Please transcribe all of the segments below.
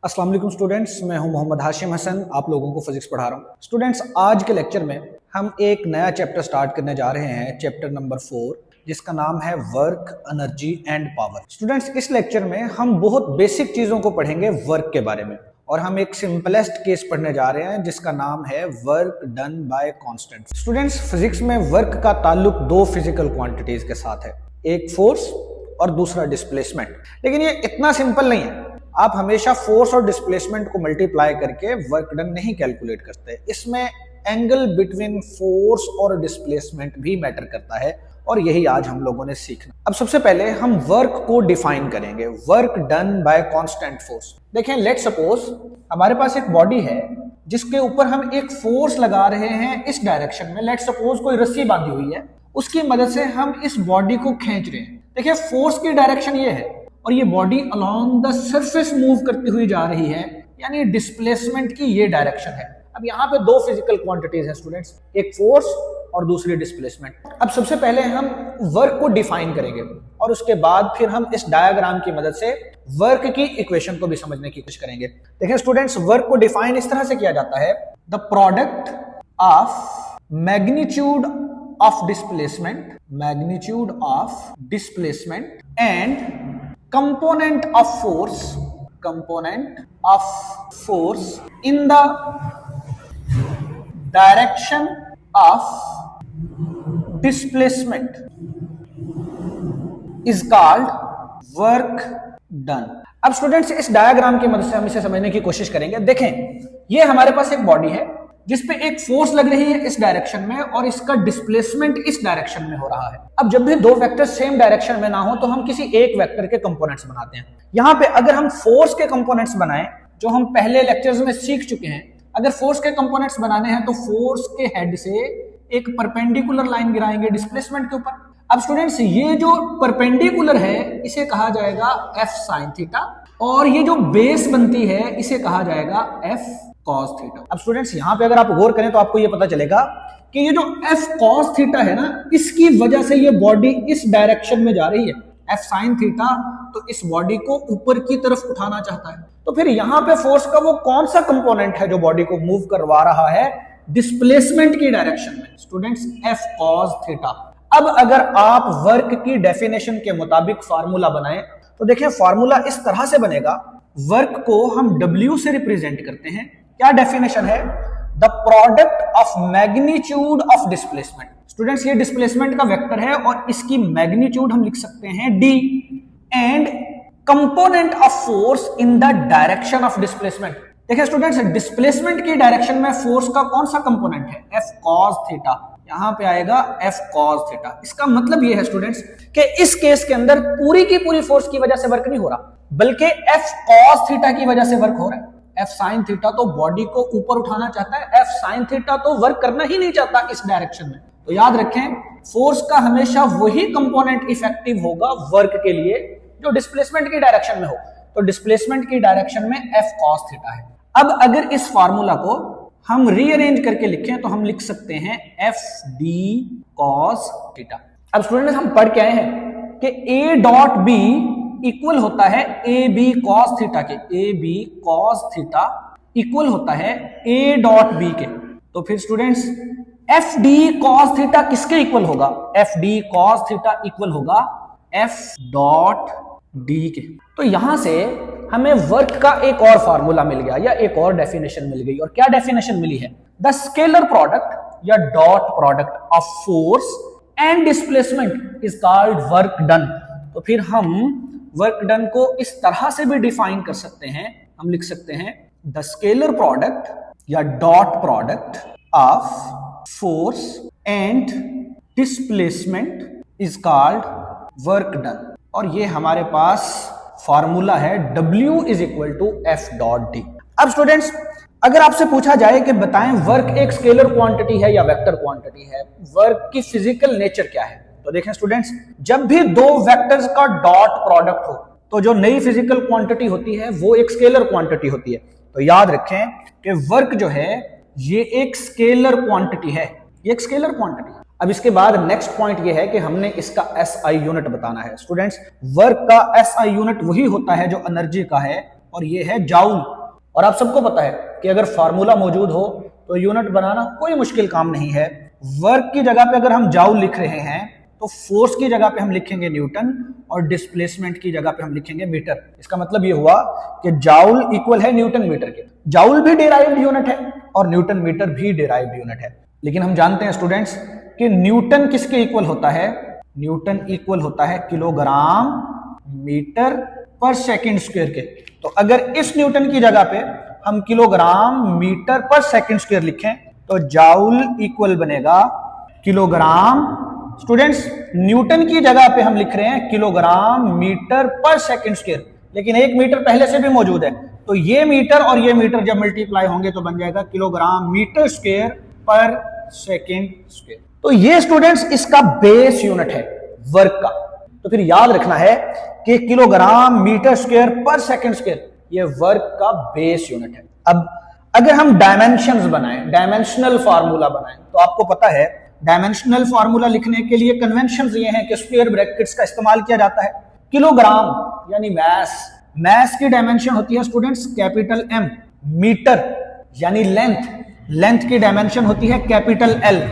अस्सलाम वालेकुम स्टूडेंट्स, मैं हूं मोहम्मद हाशिम हसन, आप लोगों को फिजिक्स पढ़ा रहा हूं। स्टूडेंट्स, आज के लेक्चर में हम एक नया चैप्टर स्टार्ट करने जा रहे हैं, चैप्टर नंबर 4, जिसका नाम है work, energy and power. Students, इस लेक्चर में हम बहुत बेसिक चीजों को पढ़ेंगे वर्क के बारे में, और हम एक सिंपलेस्ट केस पढ़ने जा रहे हैं जिसका नाम है work done by constant. Students, physics में वर्क का ताल्लुक दो फिजिकल क्वांटिटीज के साथ है, एक फोर्स और दूसरा डिस्प्लेसमेंट। लेकिन ये इतना सिंपल नहीं है। आप हमेशा फोर्स और डिस्प्लेसमेंट को मल्टीप्लाई करके वर्क डन नहीं कैलकुलेट करते। इसमें एंगल बिटवीन फोर्स और डिस्प्लेसमेंट भी मैटर करता है, और यही आज हम लोगों ने सीखना। अब सबसे पहले हम वर्क को डिफाइन करेंगे, work done by constant force. देखें, लेट्स सपोज हमारे पास एक बॉडी है जिसके ऊपर हम एक फोर्स लगा रहे हैं इस डायरेक्शन में। लेट्स सपोज कोई रस्सी बांधी हुई है, उसकी मदद से हम इस बॉडी को खींच रहे हैं। देखिए, फोर्स की डायरेक्शन ये है और ये body along the surface move करती हुई जा रही है, यानी डिस्प्लेसमेंट की ये डायरेक्शन है। अब यहाँ पे दो फिजिकल क्वांटिटीज हैं स्टूडेंट्स, एक फोर्स और दूसरी डिस्प्लेसमेंट। अब सबसे पहले हम वर्क को डिफाइन करेंगे और उसके बाद फिर हम इस डायग्राम की मदद से वर्क की इक्वेशन को भी समझने की कोशिश करेंगे। देखिए स्टूडेंट्स, वर्क को डिफाइन इस तरह से किया जाता है, the product of magnitude of displacement and component of force in the direction of displacement is called work done। अब स्टूडेंट्स, इस डायग्राम की मदद से हम इसे समझने की कोशिश करेंगे। देखें, ये हमारे पास एक बॉडी है जिसपे एक फोर्स लग रही है इस डायरेक्शन में, और इसका डिस्प्लेसमेंट इस डायरेक्शन में हो रहा है। अब जब भी दो वेक्टर सेम डायरेक्शन में ना हो तो हम किसी एक वेक्टर के कंपोनेंट्स बनाते हैं। यहां पे अगर हम फोर्स के कंपोनेंट्स बनाएं, जो हम पहले लेक्चर्स में सीख चुके हैं, अगर फोर्स के कंपोनेंट्स बनाने हैं तो फोर्स के हेड से एक परपेंडिकुलर लाइन गिराएंगे डिस्प्लेसमेंट के ऊपर। अब स्टूडेंट्स, ये जो परपेंडिकुलर है इसे कहा जाएगा F sin थीटा, और ये जो बेस बनती है इसे कहा जाएगा F cos थीटा। अब स्टूडेंट्स, यहां पे अगर आप गौर करें तो आपको ये पता चलेगा कि ये जो F cos थीटा है ना, इसकी वजह से ये बॉडी इस डायरेक्शन में जा रही है। F sin थीटा तो इस बॉडी को ऊपर की तरफ उठाना चाहता है। तो फिर यहां पे फोर्स का वो कौन सा कंपोनेंट है जो बॉडी को मूव करवा रहा है डिस्प्लेसमेंट की डायरेक्शन में? Students, F cos theta. अब अगर आप वर्क की डेफिनेशन के मुताबिक फार्मूला बनाएं तो देखिए, फार्मूला इस तरह से बनेगा। वर्क को हम W से रिप्रेजेंट करते हैं। क्या डेफिनेशन है? The product of magnitude of displacement. Students, ये डिस्प्लेसमेंट का वेक्टर है और इसकी मैग्नीट्यूड हम लिख सकते हैं D, and component of force in the direction of displacement. देखिए स्टूडेंट्स, डिस्प्लेसमेंट की डायरेक्शन में फोर्स का कौन सा कंपोनेंट है? F cos theta. यहां पे आएगा F cos थीटा। इसका मतलब ये है स्टूडेंट्स कि इस केस के अंदर पूरी की पूरी फोर्स की वजह से वर्क नहीं हो रहा, बल्कि F cos थीटा की वजह से वर्क हो रहा है। F sin थीटा तो बॉडी को ऊपर उठाना चाहता है, F sin थीटा तो वर्क करना ही नहीं चाहता इस डायरेक्शन में। तो याद रखें, फोर्स का हमेशा वही कंपोनेंट इफेक्टिव होगा वर्क के लिए जो डिस्प्लेसमेंट की डायरेक्शन में हो। तो डिस्प्लेसमेंट की डायरेक्शन में F cos थीटा है। अब अगर इस फार्मूला को हम रीअरेंज करके लिखें तो हम लिख सकते हैं F D cos थीटा। अब स्टूडेंट, हम पढ़ के आए हैं कि A डॉट B इक्वल होता है AB cos थीटा के। AB cos थीटा इक्वल होता है A डॉट B के। तो फिर स्टूडेंट्स, FD cos थीटा किसके इक्वल होगा? FD cos थीटा इक्वल होगा F डॉट D के। तो यहां से हमें वर्क का एक और फार्मूला मिल गया, या एक और डेफिनेशन मिल गई। और क्या डेफिनेशन मिली है? द स्केलर प्रोडक्ट या dot product of force and displacement is called work done. तो फिर हम वर्क डन को इस तरह से भी डिफाइन कर सकते हैं, हम लिख सकते हैं द स्केलर प्रोडक्ट या dot product of force and displacement is called work done. और ये हमारे पास फार्मूला है W is equal to F dot D। अब स्टूडेंट्स, अगर आपसे पूछा जाए कि बताएं वर्क एक स्केलर क्वांटिटी है या वेक्टर क्वांटिटी है, वर्क की फिजिकल नेचर क्या है? तो देखें स्टूडेंट्स, जब भी दो वेक्टर्स का डॉट प्रोडक्ट हो तो जो नई फिजिकल क्वांटिटी होती है वो एक स्केलर क्वांटिटी होती है। तो याद रखें कि वर्क जो है ये एक स्केलर क्वांटिटी है, ये एक स्केलर क्वांटिटी है। अब इसके बाद नेक्स्ट पॉइंट ये है कि हमने इसका SI यूनिट बताना है। स्टूडेंट्स, वर्क का SI यूनिट वही होता है जो एनर्जी का है, और ये है जाउल। और आप सबको पता है कि अगर फार्मूला मौजूद हो तो यूनिट बनाना कोई मुश्किल काम नहीं है। वर्क की जगह पे अगर हम जाउल लिख रहे हैं तो फोर्स की जगह पे हम लिखेंगे न्यूटन और डिस्प्लेसमेंट की जगह पे हम लिखेंगे मीटर। इसका मतलब ये हुआ कि जाउल इक्वल है न्यूटन मीटर के। जाउल भी डिराइव्ड यूनिट है और न्यूटन मीटर भी डिराइव्ड यूनिट है। लेकिन हम जानते हैं स्टूडेंट्स कि न्यूटन किसके इक्वल होता है? न्यूटन इक्वल होता है किलोग्राम मीटर पर सेकंड स्क्वायर के। तो अगर इस न्यूटन की जगह पे हम किलोग्राम मीटर पर सेकंड स्क्वायर लिखें तो जाउल इक्वल बनेगा किलोग्राम। स्टूडेंट्स न्यूटन की जगह पे हम लिख रहे हैं किलोग्राम मीटर पर सेकंड स्क्वायर, लेकिन एक मीटर पहले से भी मौजूद है, तो ये मीटर और ये मीटर जब मल्टीप्लाई होंगे तो बन जाएगा किलोग्राम मीटर स्क्वायर पर सेकंड स्क्वायर। तो ये स्टूडेंट्स इसका बेस यूनिट है वर्क का। तो फिर याद रखना है कि किलोग्राम मीटर स्क्वायर पर सेकंड स्क्वायर ये वर्क का बेस यूनिट है। अब अगर हम डायमेंशंस बनाएं, डायमेंशनल फार्मूला बनाएं, तो आपको पता है डायमेंशनल फार्मूला लिखने के लिए कन्वेंशंस ये हैं कि स्क्वायर ब्रैकेट्स का इस्तेमाल किया जाता है। किलोग्राम यानी मैस की डायमेंशन होती है स्टूडेंट्स कैपिटल एम। मीटर यानी लेंथ की डायमेंशन होती है कैपिटल एल।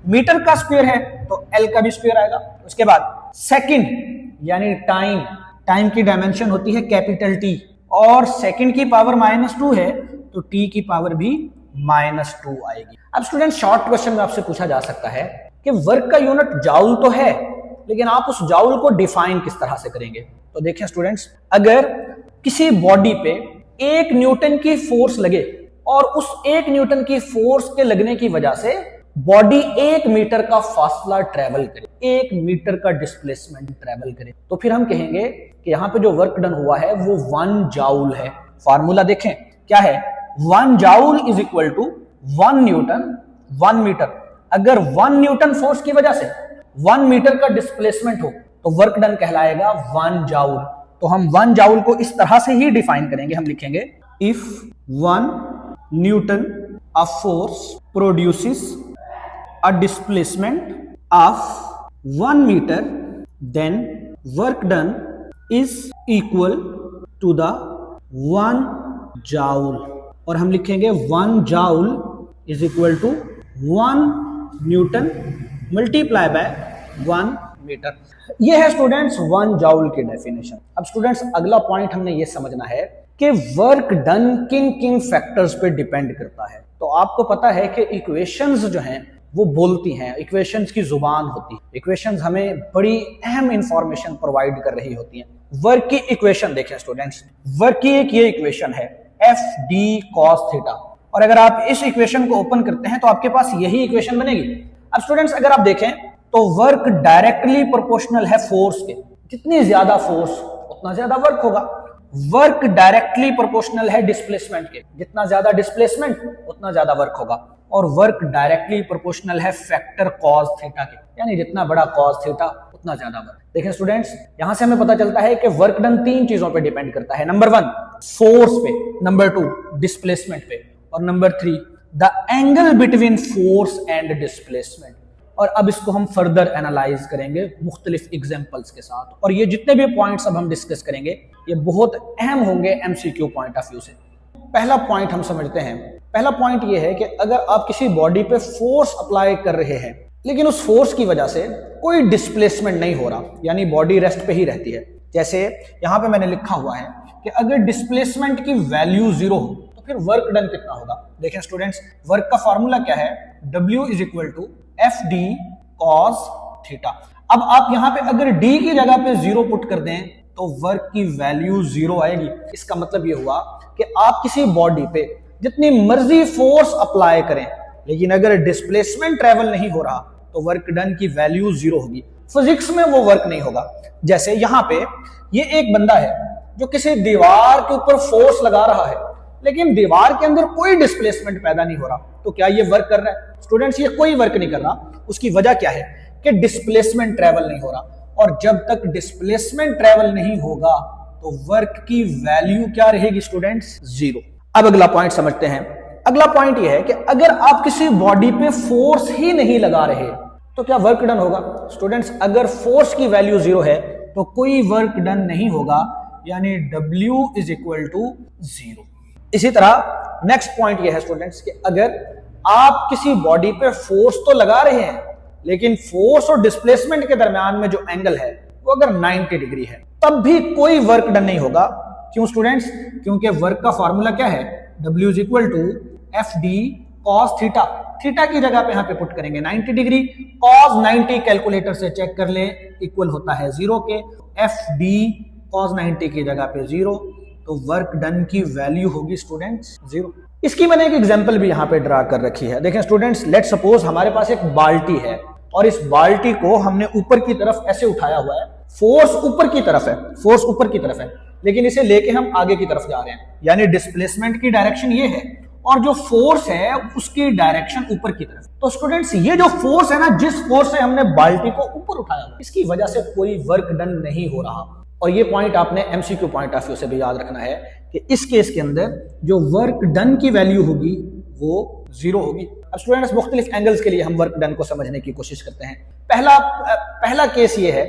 मीटर का स्क्वायर है तो एल का भी स्क्वायर आएगा। उसके बाद सेकंड यानी टाइम की डायमेंशन होती है कैपिटल टी, और सेकंड की पावर -2 है तो टी की पावर भी -2 आएगी। अब स्टूडेंट शॉर्ट क्वेश्चन में आपसे पूछा जा सकता है कि वर्क का यूनिट जाउल तो है, लेकिन आप उस जाउल को डिफाइन किस तरह से करेंगे? तो देखें स्टूडेंट्स, अगर किसी बॉडी पे 1 न्यूटन की फोर्स लगे और उस 1 न्यूटन की फोर्स के लगने की वजह से बॉडी 1 मीटर का फासला ट्रेवल करे, 1 मीटर का डिस्प्लेसमेंट ट्रेवल करे, तो फिर हम कहेंगे कि यहां पे जो वर्क डन हुआ है वो 1 जाउल है। फार्मूला देखें क्या है? 1 joule is equal to 1 newton 1 metre. अगर 1 न्यूटन फोर्स की वजह से 1 मीटर का डिस्प्लेसमेंट हो तो वर्क डन कहलाएगा 1 जाउल। तो हम 1 जाउल को इस तरह से ही डिफाइन करेंगे। हम लिखेंगे if 1 Newton of force produces a displacement of 1 meter, then work done is equal to the 1 joule। और हम लिखेंगे 1 joule is equal to 1 newton multiply by 1 metre. ये है स्टूडेंट्स 1 जाउल की डेफिनेशन। अब स्टूडेंट्स अगला पॉइंट हमने ये समझना है कि वर्क डन किन फैक्टर्स पे डिपेंड करता है। तो आपको पता है कि इक्वेशंस जो हैं वो बोलती हैं, इक्वेशंस की जुबान होती है। इक्वेशंस हमें बड़ी अहम इंफॉर्मेशन प्रोवाइड कर रही होती हैं। वर्क की इक्वेशन देखें स्टूडेंट्स, वर्क की एक ये इक्वेशन है एफ डी कॉस थीटा, और अगर आप इस इक्वेशन को ओपन करते हैं तो आपके पास यही इक्वेशन बनेगी। अब स्टूडेंट्स अगर आप देखें तो वर्क डायरेक्टली प्रोपोर्शनल है फोर्स के। जितनी ज्यादा फोर्स उतना ज्यादा वर्क होगा। वर्क डायरेक्टली प्रोपोर्शनल है डिस्प्लेसमेंट के। जितना ज्यादा डिस्प्लेसमेंट उतना ज्यादा वर्क होगा। और वर्क डायरेक्टली प्रोपोर्शनल है फैक्टर कॉस थीटा के, यानी जितना बड़ा कॉस थीटा उतना ज्यादा वर्क। देखें स्टूडेंट्स, यहां से हमें पता चलता है कि वर्क डन 3 चीजों पे डिपेंड करता है। नंबर 1 फोर्स पे, नंबर 2 डिस्प्लेसमेंट पे, और number 3 the angle between force and displacement. और अब इसको हम फर्दर एनालाइज करेंगे मुख्तलिफ एग्जांपल्स के साथ, और ये जितने भी पॉइंट्स अब हम डिस्कस करेंगे ये बहुत अहम होंगे एमसीक्यू पॉइंट ऑफ व्यू से। पहला पॉइंट हम समझते हैं। पहला पॉइंट ये है कि अगर आप किसी बॉडी पे फोर्स अप्लाई कर रहे हैं लेकिन उस फोर्स की वजह से कोई डिस्प्लेसमेंट नहीं हो रहा, यानी बॉडी रेस्ट पे ही रहती है। जैसे यहां पे मैंने लिखा हुआ है कि अगर डिस्प्लेसमेंट की वैल्यू 0 हो तो फिर वर्क डन कितना होगा? देखें स्टूडेंट्स, वर्क का फॉर्मूला क्या है? W is equal to F D cos theta. अब आप यहां पे अगर D की जगह पे 0 पुट कर दें तो वर्क की वैल्यू 0 आएगी। इसका मतलब ये हुआ कि आप किसी बॉडी पे जितनी मर्जी फोर्स अप्लाई करें लेकिन अगर डिस्प्लेसमेंट ट्रेवल नहीं हो रहा तो वर्क डन की वैल्यू 0 होगी। फिजिक्स में वो वर्क नहीं होगा। जैसे यहां पे ये एक बंदा है जो किसी दीवार के ऊपर फोर्स लगा रहा है लेकिन दीवार के अंदर कोई डिस्प्लेसमेंट पैदा नहीं हो रहा, तो क्या ये वर्क कर रहा है? स्टूडेंट्स ये कोई वर्क नहीं कर रहा। उसकी वजह क्या है कि डिस्प्लेसमेंट ट्रेवल नहीं हो रहा, और जब तक डिस्प्लेसमेंट ट्रेवल नहीं होगा तो वर्क की वैल्यू क्या रहेगी स्टूडेंट्स? 0। अब अगला पॉइंट समझते हैं। अगला पॉइंट यह है कि अगर आप किसी बॉडी पे फोर्स ही नहीं लगा रहे तो क्या वर्क डन होगा? स्टूडेंट्स अगर फोर्स की वैल्यू 0 है तो कोई वर्क डन नहीं होगा, यानी W इज इक्वल टू 0। इसी तरह नेक्स्ट पॉइंट ये है स्टूडेंट्स कि अगर आप किसी बॉडी पे फोर्स तो लगा रहे हैं, लेकिन फोर्स और डिस्प्लेसमेंट के दरमियान में जो एंगल है वो अगर 90 डिग्री है, तब भी कोई वर्क डन नहीं होगा। क्यों स्टूडेंट्स? क्योंकि वर्क का फॉर्मूला क्या है? W is equal to F D cos theta. Theta की जगह पे यहां पे पुट करेंगे 90 डिग्री, कॉस 90 कैलकुलेटर से चेक कर ले, इक्वल होता है 0 के। एफ डी कॉस 90 की जगह पे 0, तो वर्क डन की वैल्यू होगी स्टूडेंट्स 0। इसकी मैंने एक एग्जांपल भी यहां पे ड्रा कर रखी है। देखें स्टूडेंट्स, लेट सपोज हमारे पास एक बाल्टी है और इस बाल्टी को हमने ऊपर की तरफ ऐसे उठाया हुआ है। फोर्स ऊपर की तरफ है, फोर्स ऊपर की तरफ है, लेकिन इसे लेके हम आगे की तरफ जा रहे हैं, यानी डिस्प्लेसमेंट की डायरेक्शन ये है और जो फोर्स है उसकी डायरेक्शन ऊपर की तरफ। तो स्टूडेंट्स, ये जो फोर्स है ना, जिस फोर्स से हमने बाल्टी को ऊपर उठाया हुआ, इसकी वजह से कोई वर्क डन नहीं हो रहा। और ये पॉइंट आपने एमसीक्यू पॉइंट ऑफ व्यू से भी याद रखना है कि इस केस के अंदर जो वर्क डन की वैल्यू होगी वो 0 होगी। अब स्टूडेंट्स, मुख्तलिफ एंगल्स के लिए हम वर्क डन को समझने की कोशिश करते हैं। पहला केस ये है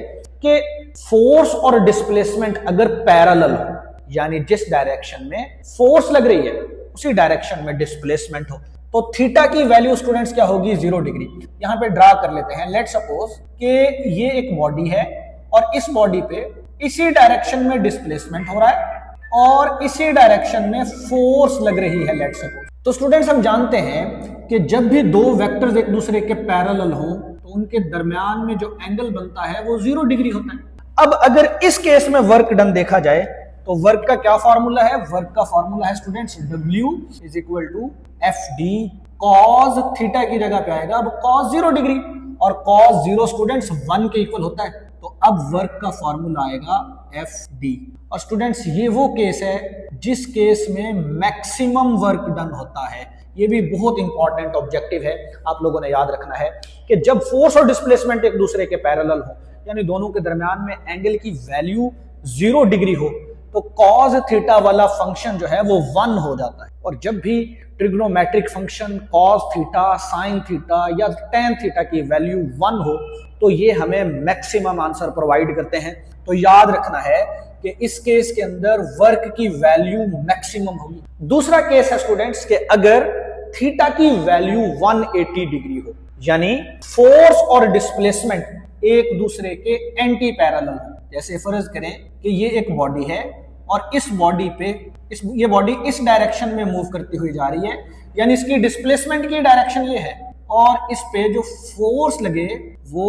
कि फोर्स और डिस्प्लेसमेंट अगर पैरेलल हो, यानी जिस डायरेक्शन में फोर्स लग रही है उसी डायरेक्शन में डिस्प्लेसमेंट हो, तो थीटा की वैल्यू स्टूडेंट्स क्या होगी? 0 डिग्री। यहां पे ड्रा कर लेते हैं। लेट सपोज कि ये एक बॉडी है और इस बॉडी पे इसी डायरेक्शन में डिस्प्लेसमेंट हो रहा है और इसी डायरेक्शन में फोर्स लग रही है, लेट सपोज। तो स्टूडेंट्स, हम जानते हैं कि जब भी दो वेक्टर्स एक दूसरे के पैरेलल हो तो उनके दरमियान में जो एंगल बनता है वो 0 डिग्री होता है। अब अगर इस केस में वर्क डन देखा जाए तो वर्क का क्या फॉर्मूला है? वर्क का फॉर्मूला है students W is equal to F D cos theta की जगह पे आएगा अब कॉस 0 डिग्री, और कॉस 0 स्टूडेंट्स 1 के इक्वल होता है, तो अब वर्क का फॉर्मूला आएगा एफ डी। और स्टूडेंट्स, ये वो केस है जिस केस में मैक्सिमम वर्क डन होता है। ये भी बहुत इंपॉर्टेंट ऑब्जेक्टिव है, आप लोगों ने याद रखना है कि जब फोर्स और डिस्प्लेसमेंट एक दूसरे के पैरेलल हो, यानी दोनों के दरमियान में एंगल की वैल्यू 0 डिग्री हो, तो कॉस थीटा वाला फंक्शन जो है वो 1 हो जाता है। और जब भी trigonometric function cos theta, sine theta या टेन थीटा की वैल्यू 1 हो, तो ये हमें मैक्सिमम आंसर प्रोवाइड करते हैं। तो याद रखना है कि इस केस के अंदर वर्क की वैल्यू मैक्सिमम होगी। दूसरा केस है स्टूडेंट्स कि अगर थीटा की वैल्यू 180 डिग्री हो, यानी फोर्स और डिस्प्लेसमेंट एक दूसरे के एंटी पैरेलल हो। जैसे फर्ज करें कि ये एक बॉडी है और इस बॉडी पे ये बॉडी इस डायरेक्शन में मूव करती हुई जा रही है, यानी इसकी डिस्प्लेसमेंट की डायरेक्शन ये है, और इस पे जो फोर्स लगे वो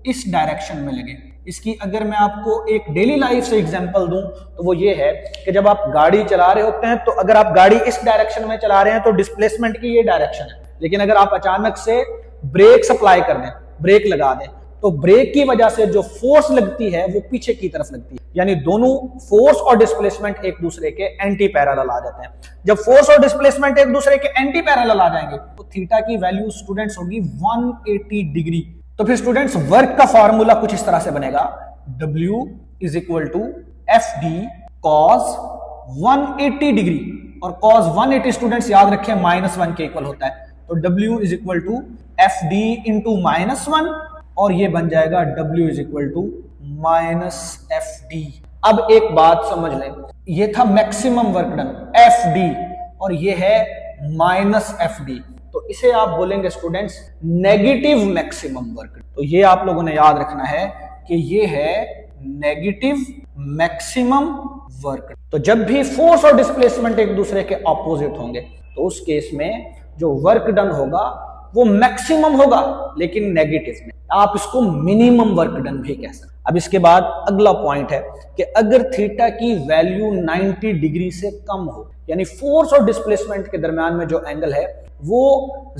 इस डायरेक्शन में लगे। इसकी अगर मैं आपको एक डेली लाइफ से एग्जांपल दूं तो वो ये है कि जब आप गाड़ी चला रहे होते हैं, तो अगर आप गाड़ी इस डायरेक्शन में चला रहे हैं तो डिस्प्लेसमेंट की ये डायरेक्शन है, लेकिन अगर आप अचानक से ब्रेक सप्लाई कर दें, ब्रेक लगा दें, तो ब्रेक की वजह से जो फोर्स लगती है वो पीछे की तरफ लगती है, यानी दोनों फोर्स और डिस्प्लेसमेंट एक दूसरे के एंटी पैरेलल आ जाते हैं। जब फोर्स और डिस्प्लेसमेंट एक दूसरे के एंटी पैरेलल आ जाएंगे तो थीटा की वैल्यू स्टूडेंट्स होगी 180 डिग्री। तो फिर स्टूडेंट्स, वर्क का फॉर्मूला कुछ इस तरह से बनेगा, W is equal to F D cos 180 degree, और कॉस 180 स्टूडेंट्स याद रखें -1 के इक्वल होता है, तो W is equal to F D into -1, और ये बन जाएगा W is equal to F D. अब एक बात समझ लें, ये था maximum work done F D, और ये है एफ डी, तो इसे आप बोलेंगे स्टूडेंट्स नेगेटिव मैक्सिमम वर्क। तो ये आप लोगों ने याद रखना है कि ये है नेगेटिव मैक्सिमम वर्क। तो जब भी फोर्स और डिस्प्लेसमेंट एक दूसरे के ऑपोजिट होंगे तो उस केस में जो वर्क डन होगा वो मैक्सिमम होगा, लेकिन नेगेटिव में। आप इसको मिनिमम वर्क डन भी कह सकते हैं। अब इसके बाद अगला पॉइंट है कि अगर थीटा की वैल्यू 90 डिग्री से कम हो, यानी फोर्स और डिस्प्लेसमेंट के दरमियान में जो एंगल है वो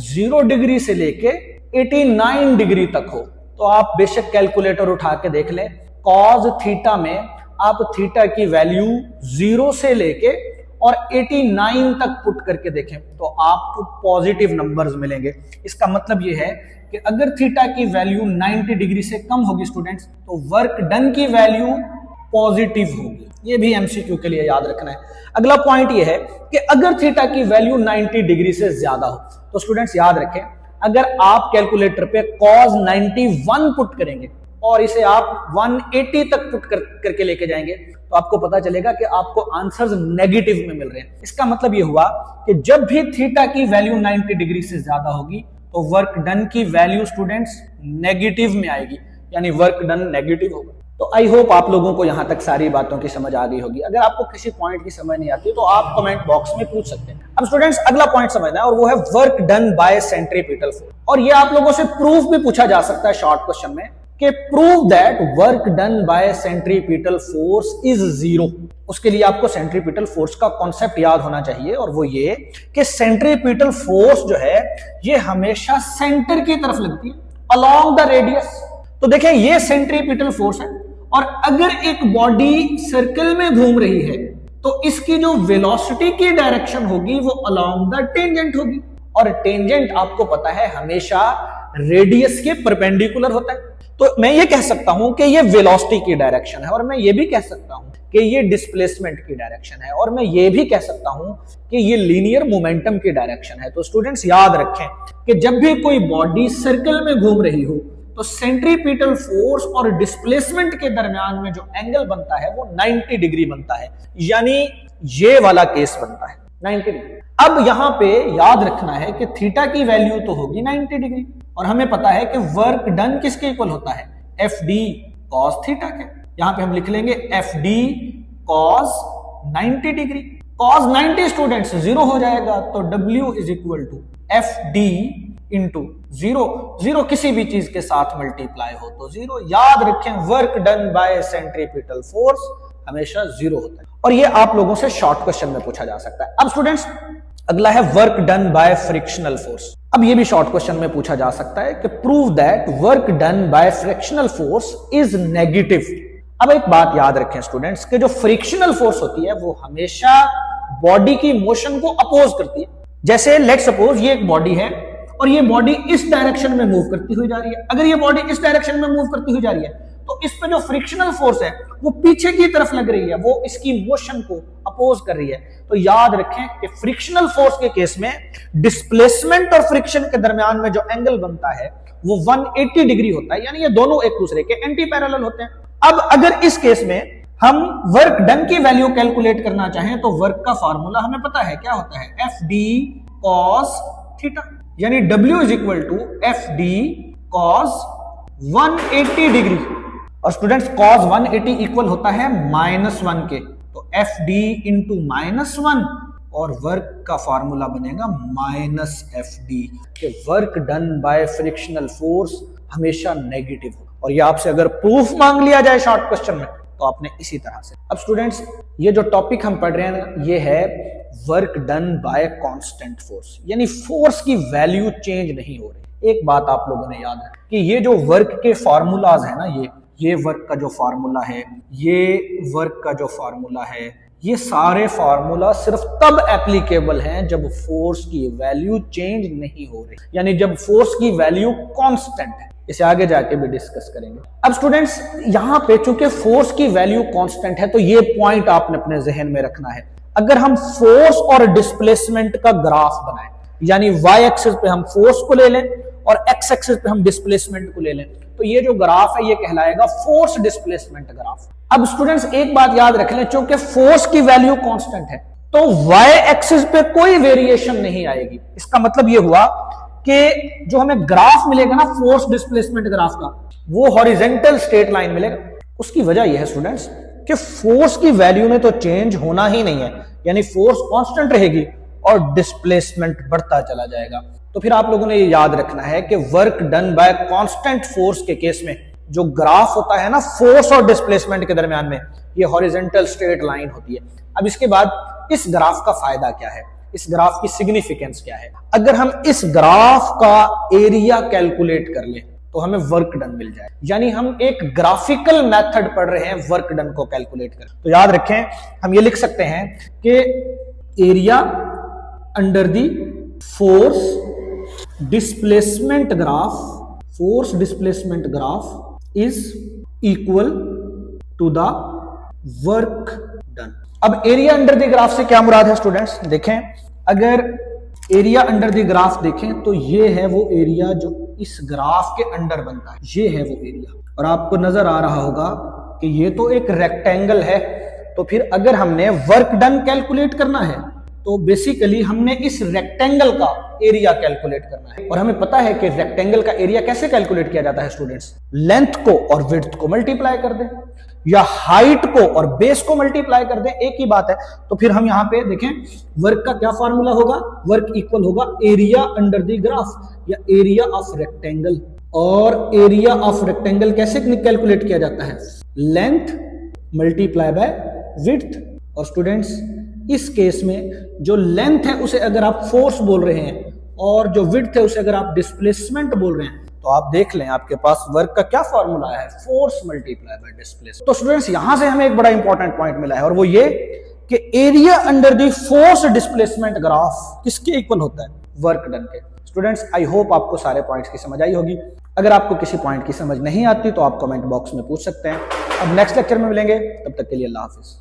0 डिग्री से लेके 89 डिग्री तक हो, तो आप बेशक कैलकुलेटर उठा के देख लें, कॉस थीटा में आप थीटा की वैल्यू 0 से लेके और 89 तक पुट करके देखें तो आपको पॉजिटिव नंबर्स मिलेंगे। इसका मतलब यह है कि अगर थीटा की वैल्यू 90 डिग्री से कम होगी स्टूडेंट्स, तो वर्क डन की वैल्यू पॉजिटिव होगी। ये भी एमसीक्यू के लिए याद रखना है। अगला पॉइंट ये है कि अगर थीटा की वैल्यू 90 डिग्री से ज्यादा हो, तो स्टूडेंट्स याद रखें, अगर आप कैलकुलेटर पे cos 91 पुट करेंगे और इसे आप 180 तक पुट करके लेके जाएंगे, तो आपको पता चलेगा कि आपको आंसर्स नेगेटिव में मिल रहे हैं। इसका मतलब ये हुआ कि जब भी थीटा की वैल्यू 90 डिग्री से ज्यादा होगी तो वर्क डन की वैल्यू स्टूडेंट्स नेगेटिव में आएगी, यानी वर्क डन नेगेटिव होगा। तो आई होप आप लोगों को यहां तक सारी बातों की समझ आ गई होगी। अगर आपको किसी पॉइंट की समझ नहीं आती तो आप कमेंट बॉक्स में पूछ सकते हैं। अब स्टूडेंट्स अगला पॉइंट समझना है और वो है work done by centripetal force. और ये आप लोगों से प्रूफ भी पूछा जा सकता है शॉर्ट क्वेश्चन में कि prove that work done by centripetal force is zero. उसके लिए आपको सेंट्रीपिटल फोर्स का कॉन्सेप्ट याद होना चाहिए और वो ये कि सेंट्रीपिटल फोर्स जो है ये हमेशा सेंटर की तरफ लगती है अलोंग द रेडियस। तो देखें ये सेंट्रीपिटल फोर्स है और अगर एक बॉडी सर्कल में घूम रही है तो इसकी जो वेलोसिटी की डायरेक्शन होगी वो अलोंग द टेंजेंट होगी, और टेंजेंट आपको पता है हमेशा रेडियस के परपेंडिकुलर होता है। तो मैं ये कह सकता हूं कि ये वेलोसिटी की डायरेक्शन है, और मैं ये भी कह सकता हूं कि ये डिस्प्लेसमेंट की डायरेक्शन है, और मैं ये भी कह सकता हूं कि ये लीनियर मोमेंटम की डायरेक्शन है। तो स्टूडेंट्स याद रखें कि जब भी कोई बॉडी सर्कल में घूम रही हो तो सेंट्रीपिटल फोर्स और डिस्प्लेसमेंट के दरमियान में जो एंगल बनता है वो 90 डिग्री बनता है, यानी ये वाला केस बनता है 90 डिग्री। अब यहां पे याद रखना है कि थीटा की वैल्यू तो होगी 90 डिग्री, और हमें पता है कि वर्क डन किसके इक्वल होता है, एफ डी कॉस थीटा के। यहां पे हम लिख लेंगे F D cos 90 degree. Cos 90 students zero हो जाएगा, तो W is equal to F D into zero. Zero किसी भी चीज के साथ मल्टीप्लाई हो तो जीरो। याद रखें work done by centripetal force हमेशा जीरो होता है, और ये आप लोगों से शॉर्ट क्वेश्चन में पूछा जा सकता है। अब स्टूडेंट्स अगला है work done by frictional force. अब ये भी शॉर्ट क्वेश्चन में पूछा जा सकता है कि prove that work done by frictional force is negative. अब एक बात याद रखें स्टूडेंट्स कि जो फ्रिक्शनल फोर्स होती है वो हमेशा बॉडी की मोशन को अपोज करती है। जैसे लेट सपोज ये एक बॉडी है और ये बॉडी इस डायरेक्शन में मूव करती हुई जा रही है। अगर ये बॉडी इस डायरेक्शन में मूव करती हुई जा रही है तो इस पे जो फ्रिक्शनल फोर्स है वो पीछे की तरफ लग रही है, वो इसकी मोशन को अपोज कर रही है। तो याद रखें कि फ्रिक्शनल फोर्स के केस में डिस्प्लेसमेंट और फ्रिक्शन के दरमियान में जो एंगल बनता है वो 180 डिग्री होता है, यानी ये दोनों एक दूसरे के एंटी पैरेलल होते हैं। अब अगर इस केस में हम वर्क डन की वैल्यू कैलकुलेट करना चाहें तो वर्क का फॉर्मूला हमें पता है क्या होता है, एफ डी कॉस थीटा, यानी W is equal to F D cos 180 degree. और स्टूडेंट्स cos 180 इक्वल होता है -1 के, तो एफ डी इंटू -1 और वर्क का फॉर्मूला बनेगा -एफ डी। कि work done by frictional force हमेशा नेगेटिव हो, और ये आपसे अगर प्रूफ मांग लिया जाए शॉर्ट क्वेश्चन में तो आपने इसी तरह से। अब स्टूडेंट्स ये जो टॉपिक हम पढ़ रहे हैं ना ये है work done by constant force, यानी फोर्स की वैल्यू चेंज नहीं हो रही। एक बात आप लोगों ने याद रखी कि ये जो वर्क के फार्मूलाज है ना, ये वर्क का जो फार्मूला है, ये वर्क का जो फार्मूला है, ये सारे फार्मूला सिर्फ तब एप्लीकेबल हैं जब फोर्स की वैल्यू चेंज नहीं हो रही, यानी जब फोर्स की वैल्यू कांस्टेंट है। इसे आगे जाके भी डिस्कस करेंगे। अब स्टूडेंट्स यहां पे चूंकि फोर्स की वैल्यू कांस्टेंट है तो ये पॉइंट आपने अपने जहन में रखना है। अगर हम फोर्स और डिस्प्लेसमेंट का ग्राफ बनाएं, यानी वाई एक्सिस पे हम फोर्स को ले लें और एक्स एक्सिस पे हम डिस्प्लेसमेंट को ले लें, तो ये जो ग्राफ है ये कहलाएगा फोर्स डिस्प्लेसमेंट ग्राफ। अब स्टूडेंट्स एक बात याद रख लें, चूंकि फोर्स की वैल्यू कांस्टेंट है तो वाई एक्सिस पे कोई वेरिएशन नहीं आएगी। इसका मतलब ये हुआ कि जो हमें ग्राफ मिलेगा ना फोर्स डिस्प्लेसमेंट ग्राफ का, वो हॉरिजॉन्टल स्ट्रेट लाइन मिलेगा। उसकी वजह यह है स्टूडेंट्स कि फोर्स की वैल्यू में तो चेंज होना ही नहीं है, यानी फोर्स कांस्टेंट रहेगी और डिस्प्लेसमेंट बढ़ता चला जाएगा। तो फिर आप लोगों ने ये याद रखना है कि work done by constant force के केस में जो ग्राफ होता है ना फोर्स और डिस्प्लेसमेंट के दरमियान में, ये हॉरिजॉन्टल स्ट्रेट लाइन होती है। अब इसके बाद इस ग्राफ का फायदा क्या है, इस ग्राफ की सिग्निफिकेंस क्या है। अगर हम इस ग्राफ का एरिया कैलकुलेट कर लें तो हमें वर्क डन मिल जाए, यानी हम एक ग्राफिकल मेथड पढ़ रहे हैं वर्क डन को कैलकुलेट कर। तो याद रखें हम ये लिख सकते हैं कि area under the force displacement graph is equal to the work done. अब एरिया अंडर द ग्राफ से क्या मुराद है स्टूडेंट्स, देखें अगर एरिया अंडर द ग्राफ देखें तो ये है वो एरिया जो इस ग्राफ के अंडर बनता है, ये है वो एरिया। और आपको नजर आ रहा होगा कि ये तो एक रेक्टेंगल है तो फिर अगर हमने वर्क डन कैलकुलेट करना है तो बेसिकली हमने इस रेक्टेंगल का एरिया कैलकुलेट करना है। और हमें पता है कि रेक्टेंगल का एरिया कैसे कैलकुलेट किया जाता है स्टूडेंट्स, लेंथ को और विड्थ को मल्टीप्लाई कर दें या हाइट को और बेस को मल्टीप्लाई कर दें, एक ही बात है। तो फिर हम यहां पे देखें वर्क का क्या फॉर्मूला होगा, वर्क इक्वल होगा एरिया अंडर द ग्राफ या एरिया ऑफ रेक्टेंगल। और एरिया ऑफ रेक्टेंगल कैसे कैलकुलेट किया जाता है, लेंथ मल्टीप्लाई बाय विड्थ। और स्टूडेंट्स इस केस में जो लेंथ है उसे अगर आप फोर्स बोल रहे हैं और जो विड्थ है उसे अगर आप डिस्प्लेसमेंट बोल रहे हैं, तो आप देख लें आपके पास वर्क का क्या फॉर्मूला है, फोर्स मल्टीप्लाई बाय डिस्प्लेसमेंट। तो स्टूडेंट्स यहां से हमें एक बड़ा इंपॉर्टेंट पॉइंट मिला है और वो ये कि area under the force displacement graph किसके इक्वल होता है, वर्क डन के। स्टूडेंट्स आई होप आपको सारे पॉइंट्स की समझ आई होगी। अगर आपको किसी पॉइंट की समझ नहीं आती तो आप कमेंट बॉक्स में पूछ सकते हैं। अब नेक्स्ट लेक्चर में मिलेंगे, तब तक के लिए अल्लाह हाफिज।